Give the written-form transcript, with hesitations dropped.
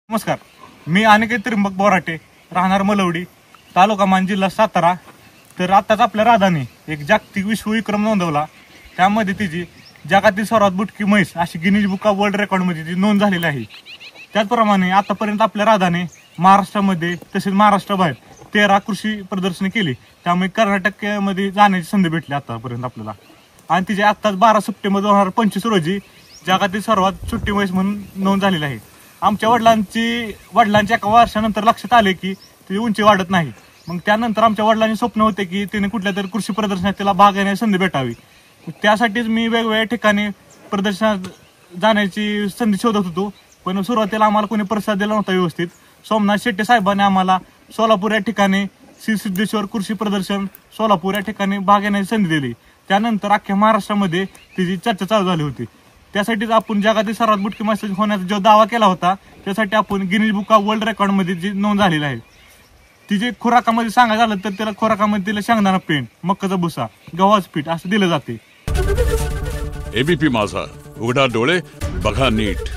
नमस्कार, मी अनिकेत त्रिंबक बोराटे, राहणार मलवडी, तालुका मान, जिल्हा सातारा. तर आताच आपल्या राधाने एक जागतिक विश्वविक्रम नोंदवला. त्यामध्ये तिची जगातील सर्वात बुटकी म्हैस अशी गिनीज बुक ऑफ वर्ल्ड रेकॉर्डमध्ये ती नोंद झालेली आहे. त्याचप्रमाणे आतापर्यंत आपल्या राधाने महाराष्ट्रामध्ये तसेच महाराष्ट्राबाहेर 13 कृषी प्रदर्शने केली. त्यामुळे कर्नाटकमध्ये जाण्याची संधी भेटली आतापर्यंत आपल्याला. आणि तिचे आत्ताच 12 सप्टेंबर 2025 रोजी जगातील सर्वात सुट्टी म्हैस म्हणून नोंद झालेली आहे. आमच्या वडिलांच्या एका वर्षानंतर लक्षात आले की तिची उंची वाढत नाही. मग त्यानंतर आमच्या वडिलांचे स्वप्न होते की तिने कुठल्या तरी कृषी प्रदर्शनात तिला भाग घेण्याची संधी भेटावी. त्यासाठीच मी वेगवेगळ्या ठिकाणी प्रदर्शनात जाण्याची संधी शोधत होतो. पण सुरुवातीला आम्हाला कोणी प्रतिसाद दिला नव्हता व्यवस्थित. सोमनाथ शेट्टे साहेबांनी आम्हाला सोलापूर या ठिकाणी श्री सिद्धेश्वर कृषी प्रदर्शन सोलापूर या ठिकाणी भाग घेण्याची संधी दिली. त्यानंतर अख्ख्या महाराष्ट्रामध्ये तिची चर्चा चालू झाली होती. त्यासाठीच आपण जगातील सर्वात बुटकी म्हैस होण्याचा जो दावा केला होता त्यासाठी आपण गिनीज बुक ऑफ वर्ल्ड रेकॉर्डमध्ये जी नोंद झालेली आहे. तिचे खुराकामध्ये सांगायचं झालं तर त्याला खुराकामध्ये तिला शेंगदाणा पेंड, मक्काचा भुसा, गव्हाचं पीठ असं दिलं जाते. एबीपी माझा, उघडा डोळे बघा नीट.